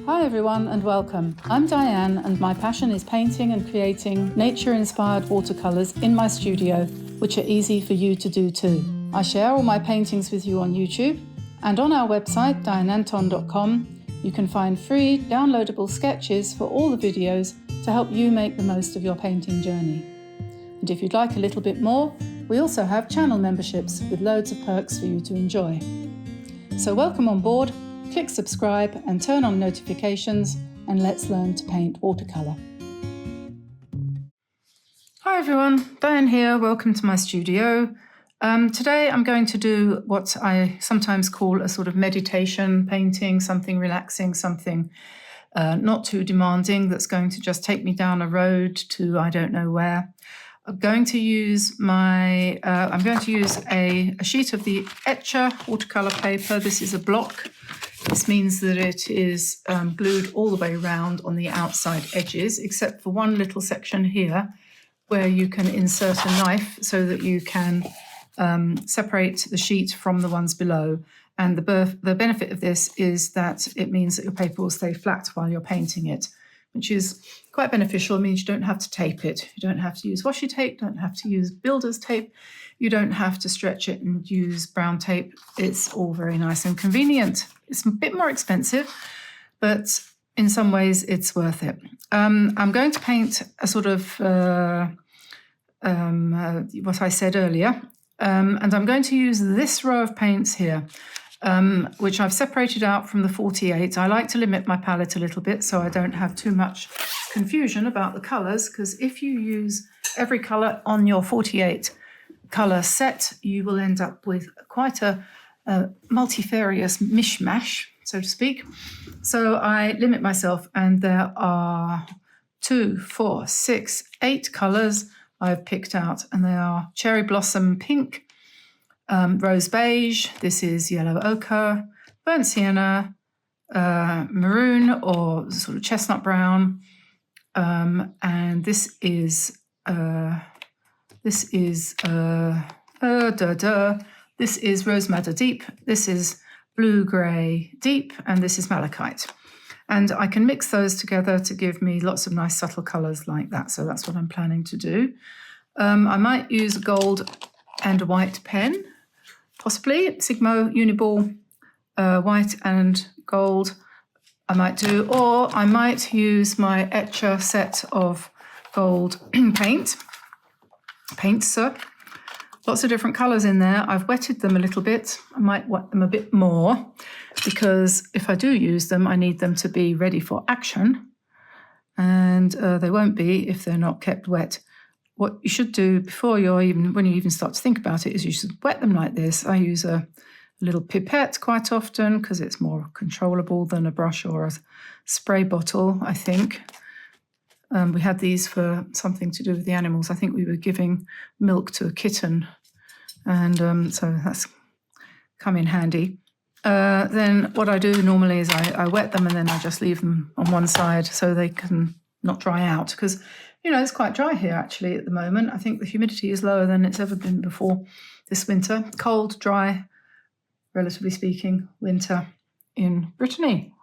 Hi everyone and welcome. I'm Diane and my passion is painting and creating nature-inspired watercolours in my studio, which are easy for you to do too. I share all my paintings with you on YouTube, and on our website dianeanton.com you can find free downloadable sketches for all the videos to help you make the most of your painting journey. And if you'd like a little bit more, we also have channel memberships with loads of perks for you to enjoy. So welcome on board. Click subscribe and turn on notifications, and let's learn to paint watercolour. Hi everyone, Diane here, welcome to my studio. Today I'm going to do what I sometimes call a sort of meditation painting, something relaxing, something not too demanding that's going to just take me down a road to I don't know where. I'm going to use a sheet of the Etchr watercolour paper. This is a block. This means that it is glued all the way around on the outside edges, except for one little section here where you can insert a knife so that you can separate the sheet from the ones below. And the benefit of this is that it means that your paper will stay flat while you're painting it, which is quite beneficial. It means you don't have to tape it. You don't have to use washi tape, don't have to use builder's tape. You don't have to stretch it and use brown tape. It's all very nice and convenient. It's a bit more expensive, but in some ways it's worth it. I'm going to paint a sort of what I said earlier, and I'm going to use this row of paints here, which I've separated out from the 48. I like to limit my palette a little bit so I don't have too much confusion about the colours, because if you use every colour on your 48 colour set, you will end up with quite a multifarious mishmash, so to speak. So I limit myself, and there are 2, 4, 6, 8 colours I've picked out, and they are cherry blossom pink, rose beige, this is yellow ochre, burnt sienna, maroon or sort of chestnut brown, and this is rose madder deep, this is blue grey deep, and this is malachite. And I can mix those together to give me lots of nice subtle colours like that. So that's what I'm planning to do. I might use a gold and a white pen, possibly Sigmo Uniball, white and gold I might do, or I might use my Etchr set of gold paints. Lots of different colours in there. I've wetted them a little bit. I might wet them a bit more, because if I do use them, I need them to be ready for action, and they won't be if they're not kept wet. What you should do when you even start to think about it, is you should wet them like this. I use a little pipette quite often because it's more controllable than a brush or a spray bottle, I think. We had these for something to do with the animals. I think we were giving milk to a kitten, and so that's come in handy. Then what I do normally is I wet them, and then I just leave them on one side so they can not dry out, because it's quite dry here actually at the moment. I think the humidity is lower than it's ever been before this winter. Cold, dry, relatively speaking, winter in Brittany.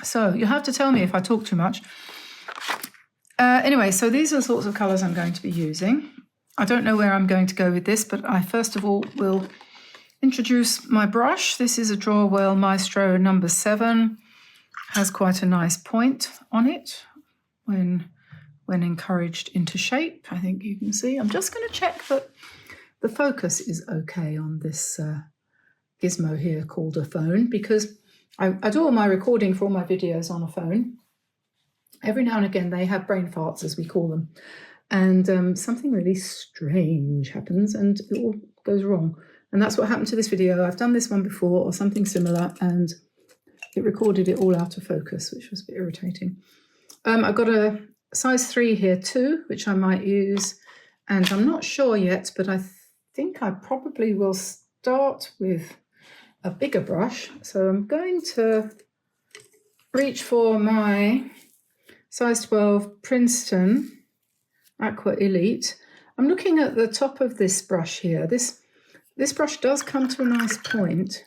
So you have to tell me if I talk too much. Anyway, so these are the sorts of colours I'm going to be using. I don't know where I'm going to go with this, but I first of all will introduce my brush. This is a Draw Well Maestro number 7. Has quite a nice point on it when encouraged into shape. I think you can see. I'm just going to check that the focus is okay on this gizmo here called a phone, because I do all my recording for all my videos on a phone. Every now and again they have brain farts, as we call them, and something really strange happens and it all goes wrong. And that's what happened to this video. I've done this one before or something similar, and it recorded it all out of focus, which was a bit irritating. I've got a size 3 here too, which I might use, and I'm not sure yet, but I think I probably will start with a bigger brush. So I'm going to reach for my size 12 Princeton Aqua Elite. I'm looking at the top of this brush here. This brush does come to a nice point,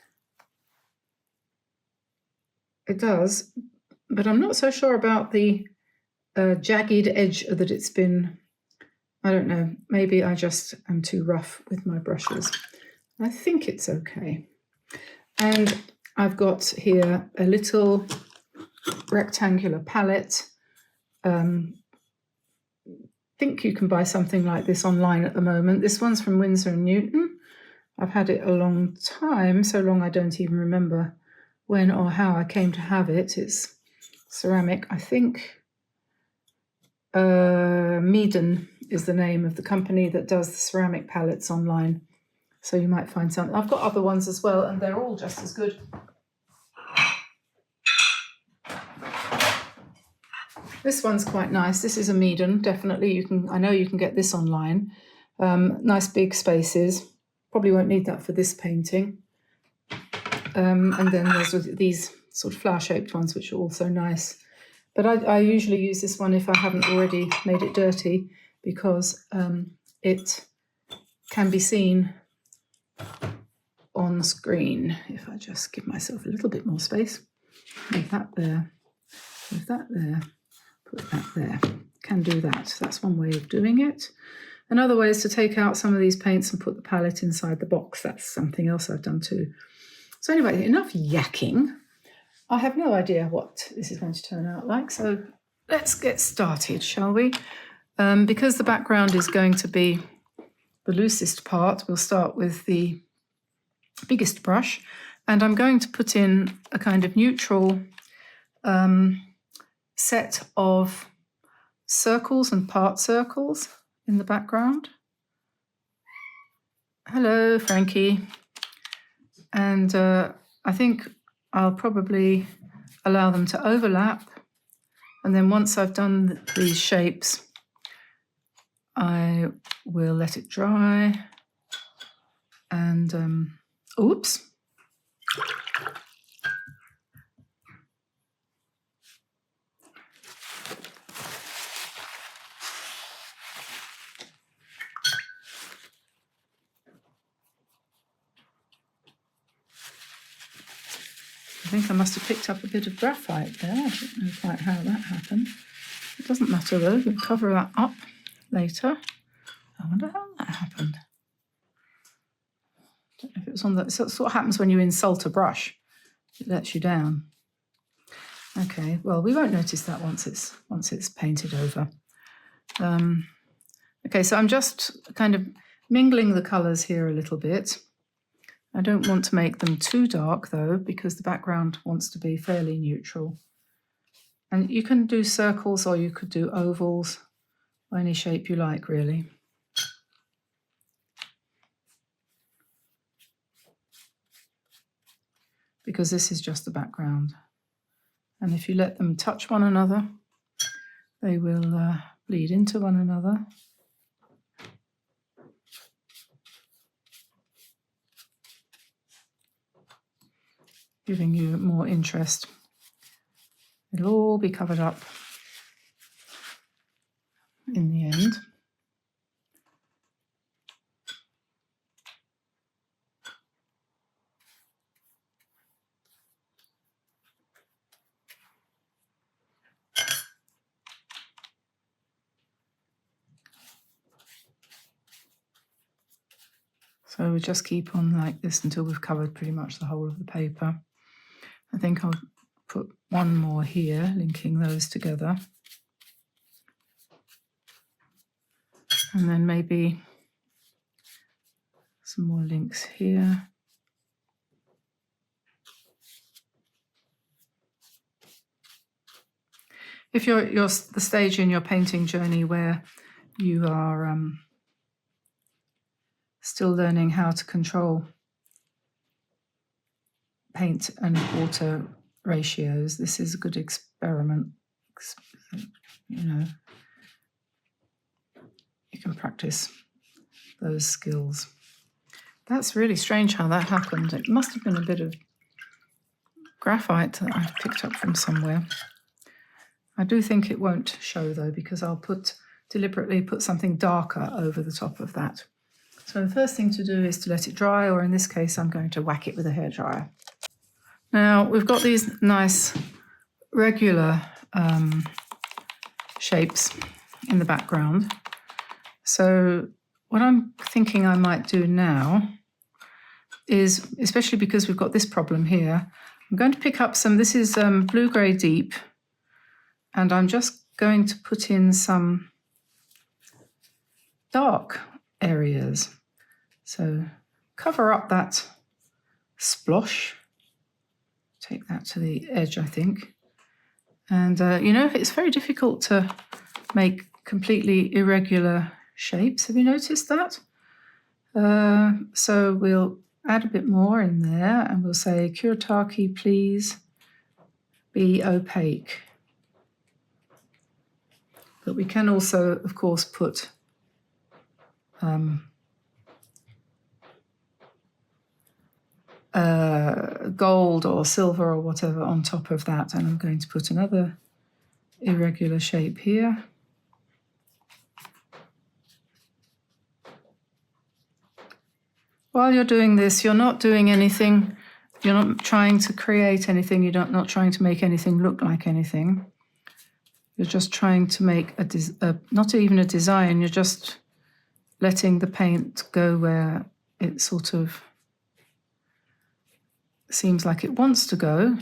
It does, but I'm not so sure about the jagged edge that it's been. I don't know, maybe I just am too rough with my brushes. I think it's okay. And I've got here a little rectangular palette. I think you can buy something like this online at the moment. This one's from Winsor & Newton. I've had it a long time, so long I don't even remember when or how I came to have it. It's ceramic, I think. Meaden is the name of the company that does the ceramic palettes online. So you might find something. I've got other ones as well, and they're all just as good. This one's quite nice. This is a Meaden, definitely. I know you can get this online. Nice big spaces. Probably won't need that for this painting. And then there's these sort of flower-shaped ones, which are also nice. But I usually use this one if I haven't already made it dirty, because it can be seen on the screen. If I just give myself a little bit more space, move that there, move that there, put that there. Can do that. That's one way of doing it. Another way is to take out some of these paints and put the palette inside the box. That's something else I've done too. So anyway, enough yakking. I have no idea what this is going to turn out like, so let's get started, shall we? Because the background is going to be the loosest part, we'll start with the biggest brush, and I'm going to put in a kind of neutral set of circles and part circles in the background. Hello, Frankie. And I think I'll probably allow them to overlap, and then once I've done these shapes, I will let it dry. And oops. I think I must have picked up a bit of graphite there. I don't know quite how that happened. It doesn't matter though, we'll cover that up later. I wonder how that happened. I don't know if it was on the... That's what happens when you insult a brush. It lets you down. Okay, well, we won't notice that once it's painted over. Okay, so I'm just kind of mingling the colours here a little bit. I don't want to make them too dark though, because the background wants to be fairly neutral. And you can do circles or you could do ovals, or any shape you like really. Because this is just the background. And if you let them touch one another, they will bleed into one another. Giving you more interest. It'll all be covered up in the end. So we'll just keep on like this until we've covered pretty much the whole of the paper. I think I'll put one more here, linking those together. And then maybe some more links here. If you're the stage in your painting journey where you are still learning how to control paint and water ratios, this is a good experiment. You know, you can practice those skills. That's really strange how that happened. It must have been a bit of graphite that I've picked up from somewhere. I do think it won't show though, because I'll deliberately put something darker over the top of that. So the first thing to do is to let it dry, or in this case, I'm going to whack it with a hairdryer. Now we've got these nice regular shapes in the background. So what I'm thinking I might do now is, especially because we've got this problem here, I'm going to pick up some, this is blue-grey deep, and I'm just going to put in some dark areas. So cover up that splosh, take that to the edge, I think. And you know, it's very difficult to make completely irregular shapes. Have you noticed that? So we'll add a bit more in there, and we'll say, Kuretake, please be opaque. But we can also, of course, put gold or silver or whatever on top of that. And I'm going to put another irregular shape here. While you're doing this, you're not doing anything, you're not trying to create anything, you're not trying to make anything look like anything. You're just trying to make not even a design, you're just letting the paint go where it sort of seems like it wants to go.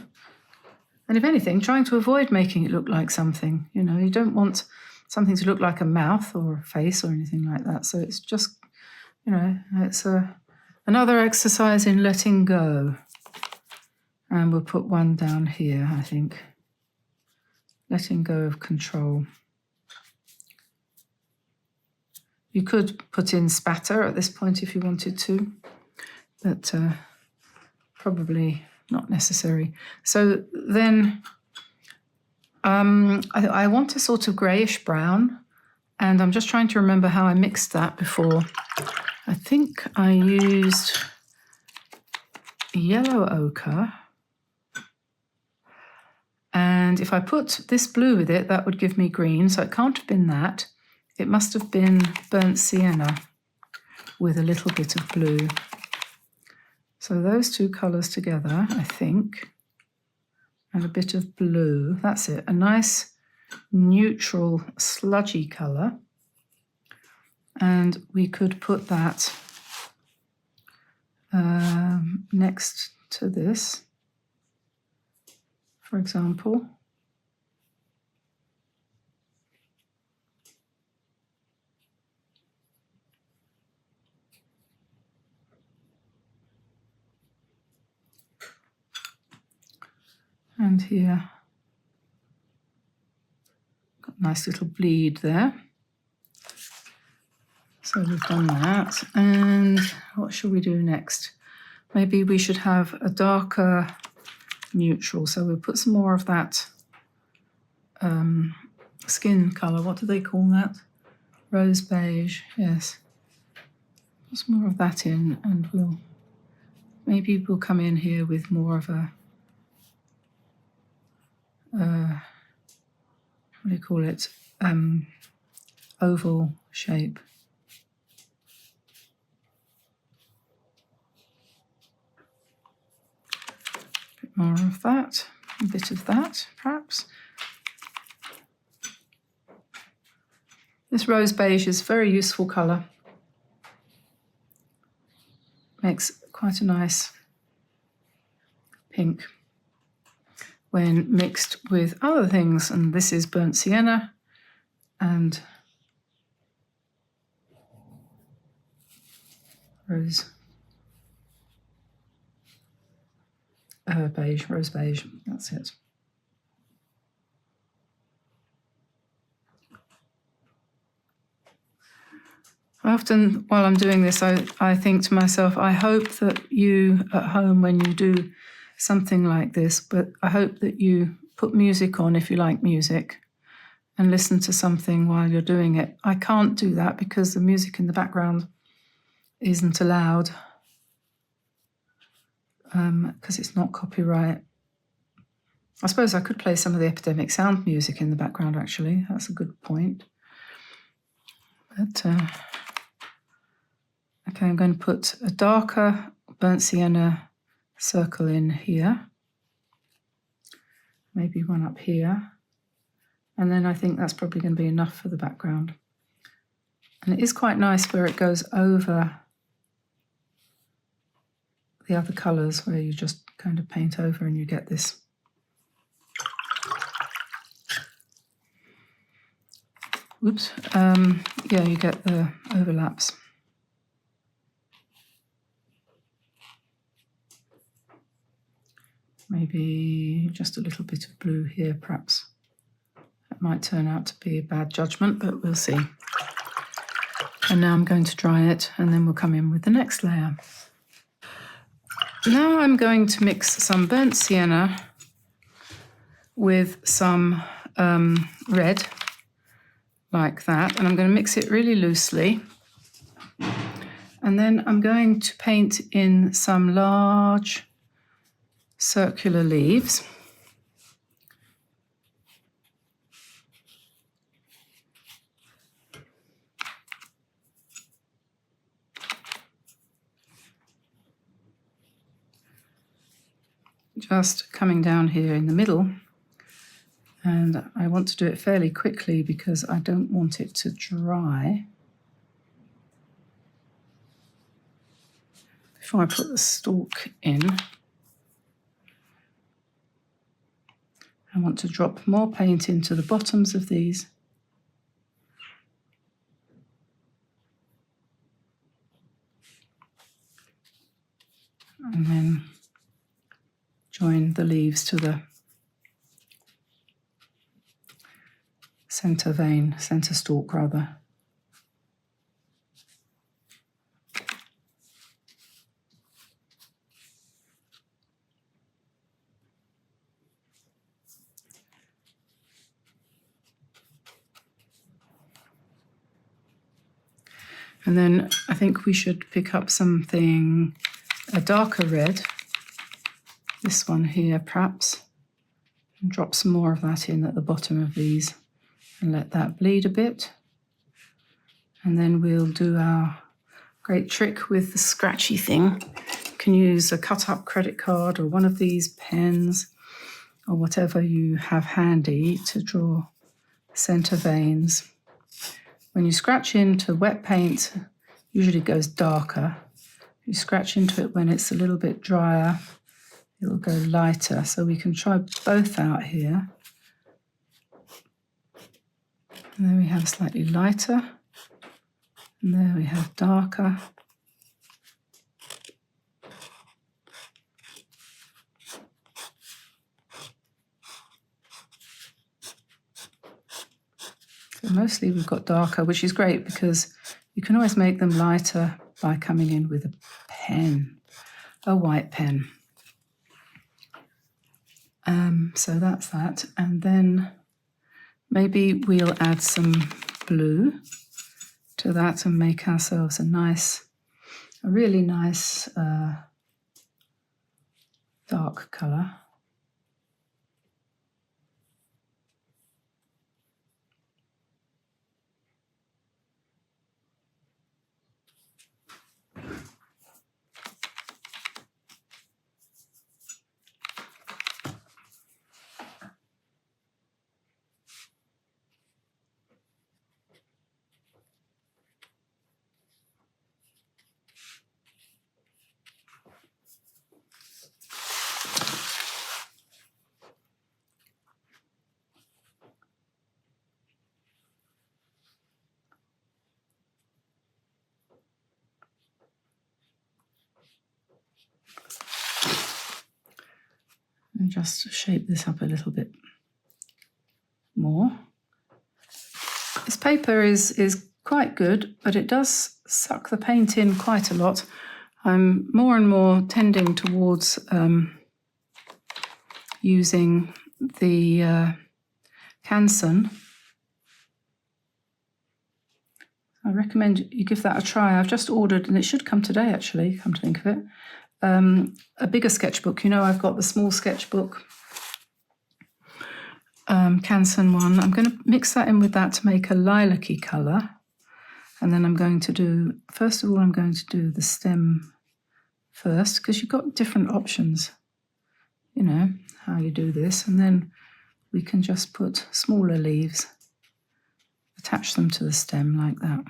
And if anything, trying to avoid making it look like something. You know, you don't want something to look like a mouth or a face or anything like that. So it's just, you know, it's another exercise in letting go. And we'll put one down here, I think. Letting go of control. You could put in spatter at this point if you wanted to, but probably not necessary. So then I want a sort of greyish brown, and I'm just trying to remember how I mixed that before. I think I used yellow ochre, and if I put this blue with it, that would give me green, so it can't have been that. It must have been burnt sienna with a little bit of blue. So those two colours together, I think, and a bit of blue, that's it. A nice neutral sludgy colour. And we could put that next to this, for example. And here, got a nice little bleed there. So we've done that. And what shall we do next? Maybe we should have a darker neutral. So we'll put some more of that skin colour. What do they call that? Rose beige, yes. Put some more of that in, and we'll come in here with more of a what do you call it? Oval shape. A bit more of that, a bit of that, perhaps. This rose beige is a very useful colour. Makes quite a nice pink when mixed with other things, and this is burnt sienna and rose beige, rose beige, that's it. Often while I'm doing this, I think to myself, I hope that you at home, when you do something like this, but I hope that you put music on if you like music and listen to something while you're doing it. I can't do that because the music in the background isn't allowed, because it's not copyright. I suppose I could play some of the Epidemic Sound music in the background, actually. That's a good point. But, okay, I'm going to put a darker burnt sienna circle in here. maybe one up here. And then I think that's probably going to be enough for the background. And it is quite nice where it goes over the other colours, where you just kind of paint over and you get this. Oops. Yeah, you get the overlaps. Maybe just a little bit of blue here, perhaps. That might turn out to be a bad judgment, but we'll see. And now I'm going to dry it, and then we'll come in with the next layer. Now I'm going to mix some burnt sienna with some red, like that, and I'm going to mix it really loosely. And then I'm going to paint in some large circular leaves. Just coming down here in the middle, and I want to do it fairly quickly because I don't want it to dry before I put the stalk in. I want to drop more paint into the bottoms of these. And then join the leaves to the center vein, center stalk rather. And then I think we should pick up something, a darker red, this one here perhaps, and drop some more of that in at the bottom of these and let that bleed a bit. And then we'll do our great trick with the scratchy thing. You can use a cut-up credit card or one of these pens or whatever you have handy to draw center veins. When you scratch into wet paint, usually it goes darker. You scratch into it when it's a little bit drier, it'll go lighter. So we can try both out here. And then we have slightly lighter, and there we have darker. So mostly we've got darker, which is great because you can always make them lighter by coming in with a pen, a white pen. So that's that. And then maybe we'll add some blue to that and make ourselves a really nice dark colour. And just shape this up a little bit more. This paper is quite good, but it does suck the paint in quite a lot. I'm more and more tending towards using the Canson. I recommend you give that a try. I've just ordered, and it should come today actually, come to think of it, a bigger sketchbook. You know, I've got the small sketchbook, Canson one. I'm going to mix that in with that to make a lilac-y colour. And then I'm going to do, first of all, I'm going to do the stem first, because you've got different options. you know, how you do this. And then we can just put smaller leaves, attach them to the stem like that.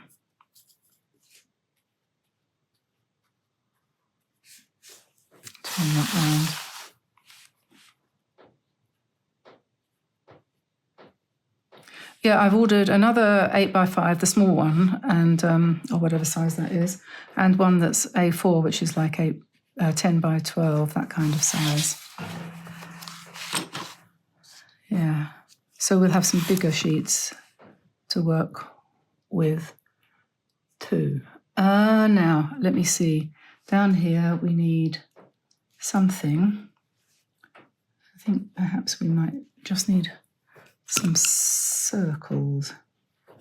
Turn that round. Yeah, I've ordered another 8x5, the small one, and or whatever size that is, and one that's A4, which is like 10x12, that kind of size. Yeah, so we'll have some bigger sheets to work with too. Now, let me see. Down here we need something. I think perhaps we might just need some circles. I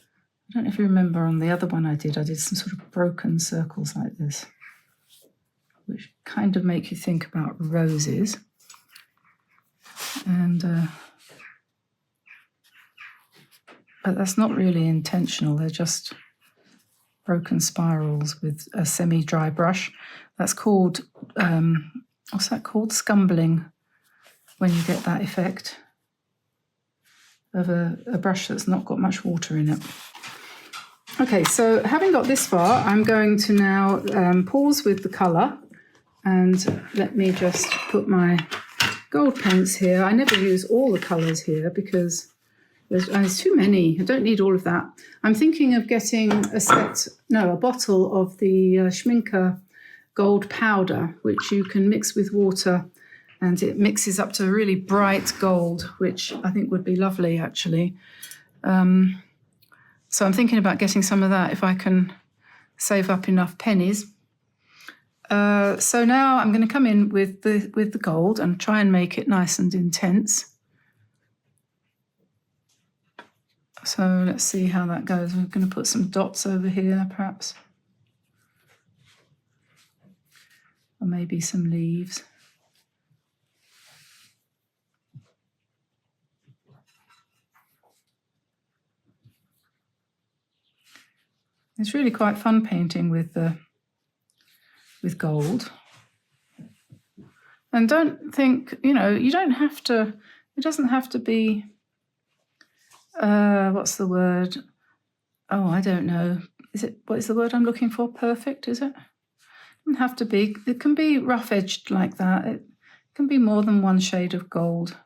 don't know if you remember on the other one I did some sort of broken circles like this, which kind of make you think about roses. And but that's not really intentional. They're just broken spirals with a semi-dry brush. That's called, what's that called? Scumbling, when you get that effect of a brush that's not got much water in it. Okay, so having got this far, I'm going to now pause with the colour, and let me just put my gold paints here. I never use all the colours here because there's too many. I don't need all of that. I'm thinking of getting a bottle of the Schminker gold powder, which you can mix with water, and it mixes up to a really bright gold, which I think would be lovely, actually. So I'm thinking about getting some of that if I can save up enough pennies. So now I'm going to come in with the gold and try and make it nice and intense. So let's see how that goes. We're going to put some dots over here, perhaps. Or maybe some leaves. It's really quite fun painting with gold. And don't think, you don't have to, it doesn't have to be, what's the word? Oh, I don't know. What is the word I'm looking for? Perfect, is it? It doesn't have to be. It can be rough-edged like that. It can be more than one shade of gold.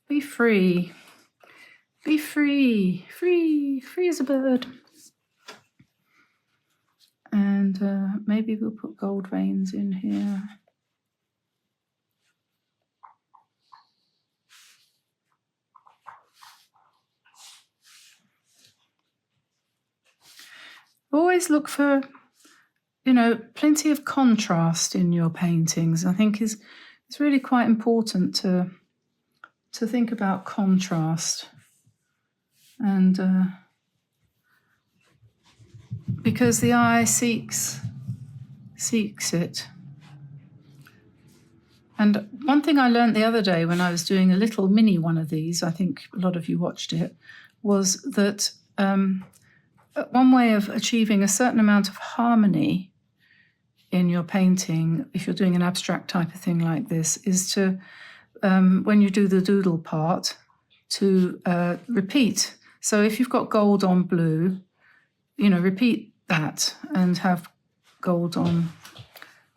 Be free. Be free. Free as a bird. And maybe we'll put gold veins in here. Always look for, plenty of contrast in your paintings. I think it's really quite important to think about contrast, and because the eye seeks it. And one thing I learned the other day when I was doing a little mini one of these, I think a lot of you watched it, was that one way of achieving a certain amount of harmony in your painting, if you're doing an abstract type of thing like this, is to, when you do the doodle part, to repeat. So if you've got gold on blue, repeat that and have gold on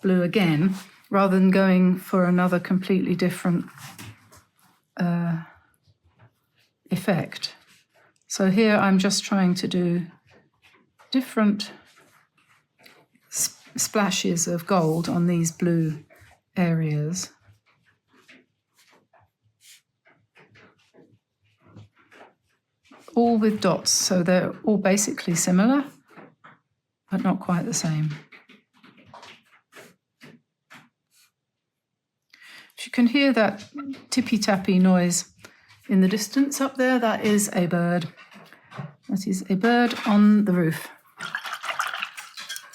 blue again, rather than going for another completely different effect. So here I'm just trying to do different splashes of gold on these blue areas. All with dots, so they're all basically similar, but not quite the same. If you can hear that tippy-tappy noise in the distance up there, that is a bird. That is a bird on the roof.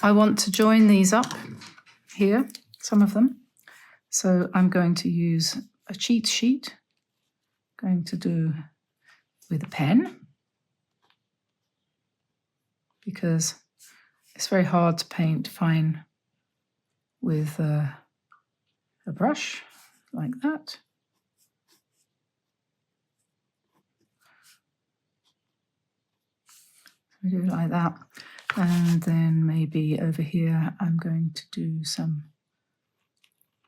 I want to join these up here, some of them. So I'm going to use a cheat sheet. Going to do with a pen, because it's very hard to paint fine with a brush like that. We do like that. And then maybe over here I'm going to do some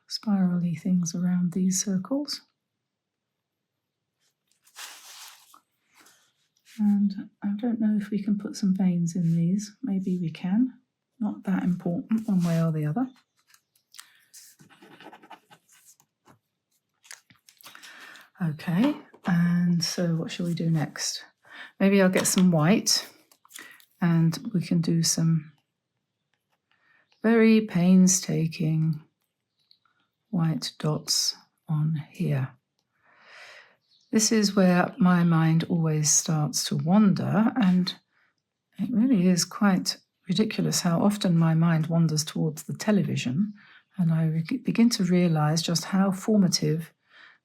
spirally things around these circles. And I don't know if we can put some veins in these. Maybe we can. Not that important one way or the other. Okay, and so what shall we do next? Maybe I'll get some white and we can do some very painstaking white dots on here. This is where my mind always starts to wander, and it really is quite ridiculous how often my mind wanders towards the television, and I begin to realize just how formative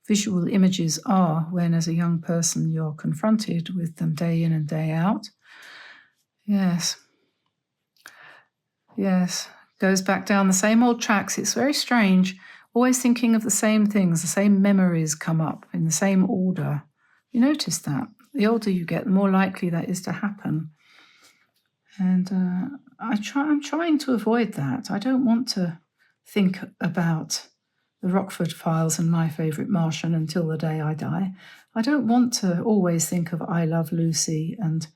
visual images are when, as a young person, you're confronted with them day in and day out. Yes, goes back down the same old tracks. It's very strange. Always thinking of the same things, the same memories come up in the same order. You notice that. The older you get, the more likely that is to happen. And I'm trying to avoid that. I don't want to think about the Rockford Files and My Favourite Martian until the day I die. I don't want to always think of I Love Lucy and,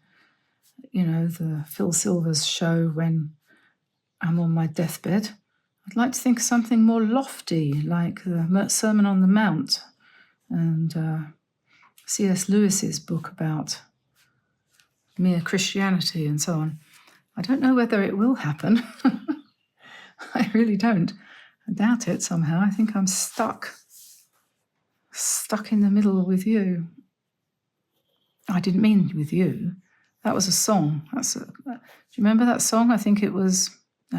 you know, the Phil Silvers show when I'm on my deathbed. I'd like to think of something more lofty, like the Sermon on the Mount and C.S. Lewis's book about mere Christianity and so on. I don't know whether it will happen. I really don't. I doubt it somehow. I think I'm stuck in the middle with you. I didn't mean with you. That was a song. Do you remember that song? I think it was,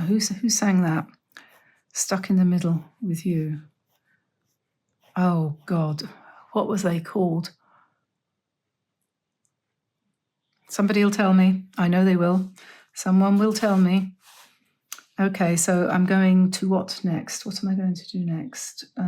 who sang that? Stuck in the middle with you. Oh, God. What was they called? Somebody will tell me. I know they will. Someone will tell me. Okay, so I'm going to what next? What am I going to do next? What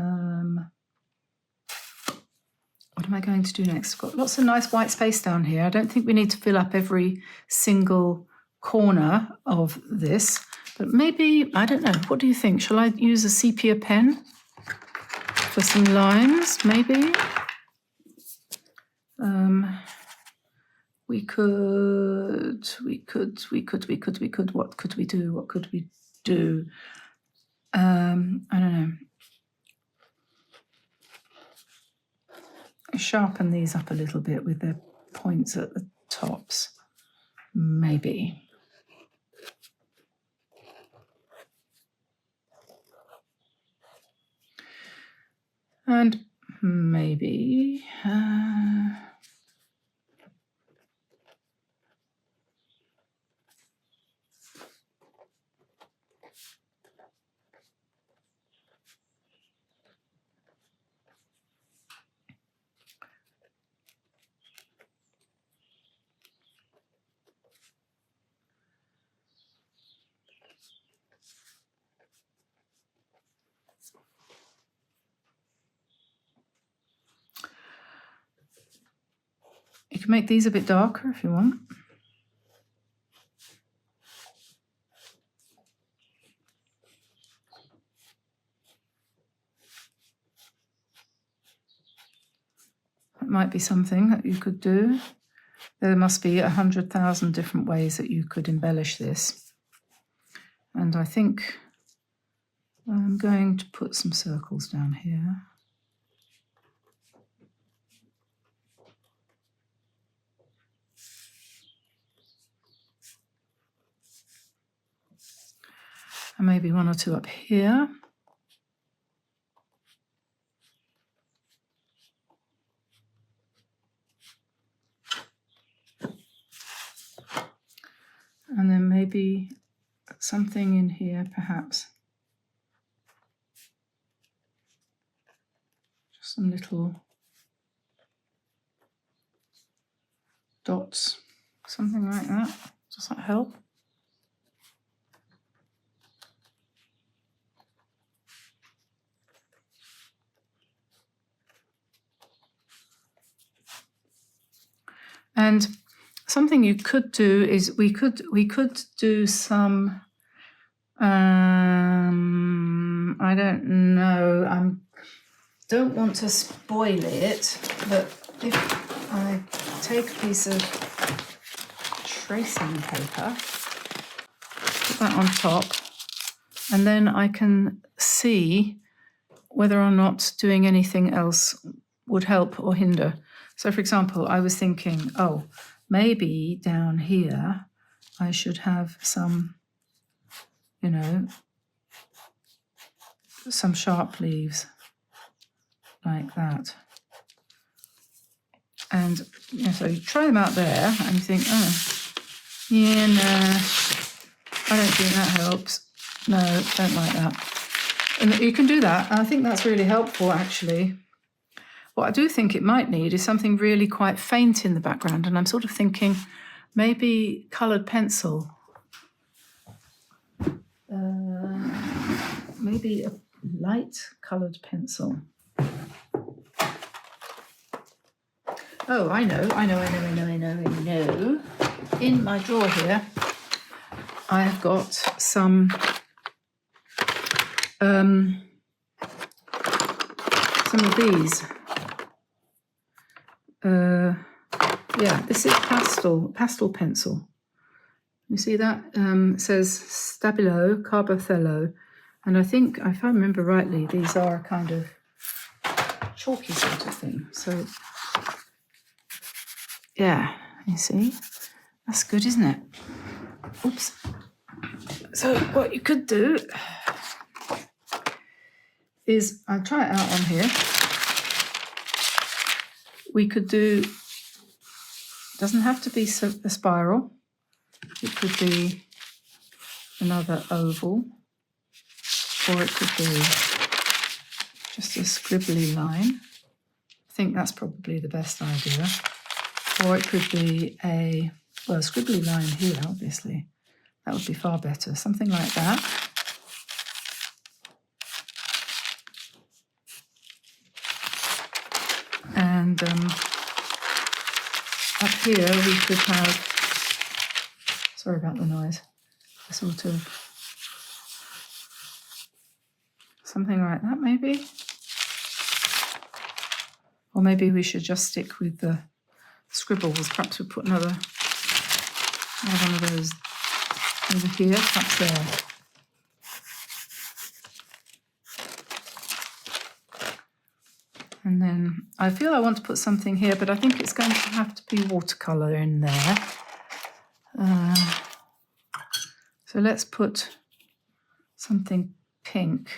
am I going to do next? I've got lots of nice white space down here. I don't think we need to fill up every single corner of this, but maybe, I don't know, what do you think? Shall I use a sepia pen for some lines, maybe? We could, what could we do? I don't know. Sharpen these up a little bit with their points at the tops, maybe. And maybe you can make these a bit darker if you want. That might be something that you could do. There must be 100,000 different ways that you could embellish this. And I think I'm going to put some circles down here. And maybe one or two up here. And then maybe something in here, perhaps. Just some little dots, something like that. Does that help? And something you could do is we could do some. I don't know. I don't want to spoil it, but if I take a piece of tracing paper, put that on top, and then I can see whether or not doing anything else would help or hinder. So, for example, I was thinking, oh, maybe down here I should have some, you know, some sharp leaves like that. And you know, so you try them out there and you think, oh, yeah, no, I don't think that helps. No, don't like that. And you can do that. And I think that's really helpful, actually. What I do think it might need is something really quite faint in the background. And I'm sort of thinking maybe coloured pencil. Maybe a light coloured pencil. Oh, I know. In my drawer here, I have got some of these. Yeah, this is pastel pencil. You see that? It says Stabilo Carbothello. And I think, if I remember rightly, these are a kind of chalky sort of thing. So, yeah, you see? That's good, isn't it? Oops. So what you could do is, I'll try it out on here. We could do, doesn't have to be a spiral. It could be another oval, or it could be just a scribbly line. I think that's probably the best idea. Or it could be a scribbly line here, obviously. That would be far better. Something like that. And up here we could have, sorry about the noise, a sort of something like that maybe. Or maybe we should just stick with the scribbles. Perhaps we'll put another one of those over here, perhaps there. And then I feel I want to put something here, but I think it's going to have to be watercolor in there. So let's put something pink.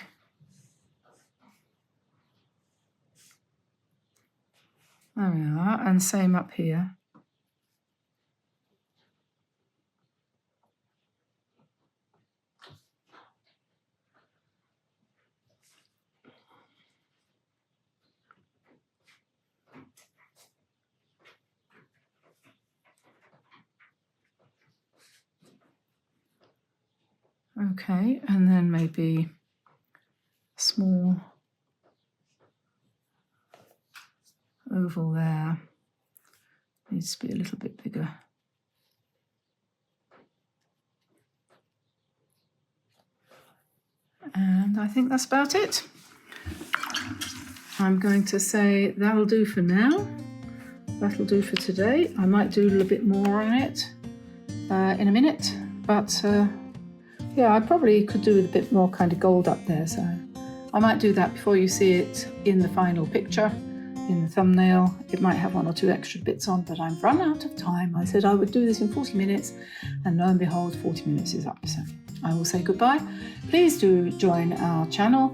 There we are, and same up here. Okay, and then maybe a small oval there. Needs to be a little bit bigger. And I think that's about it. I'm going to say that'll do for now. That'll do for today. I might do a little bit more on it in a minute, but yeah, I probably could do with a bit more kind of gold up there, so I might do that before you see it in the final picture, in the thumbnail. It might have 1 or 2 extra bits on, but I've run out of time. I said I would do this in 40 minutes, and lo and behold, 40 minutes is up, so I will say goodbye. Please do join our channel.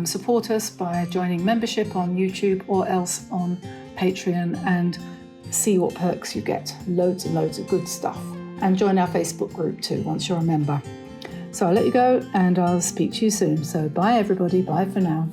Support us by joining membership on YouTube or else on Patreon, and see what perks you get. Loads and loads of good stuff. And join our Facebook group too once you're a member. So I'll let you go and I'll speak to you soon. So bye everybody, bye for now.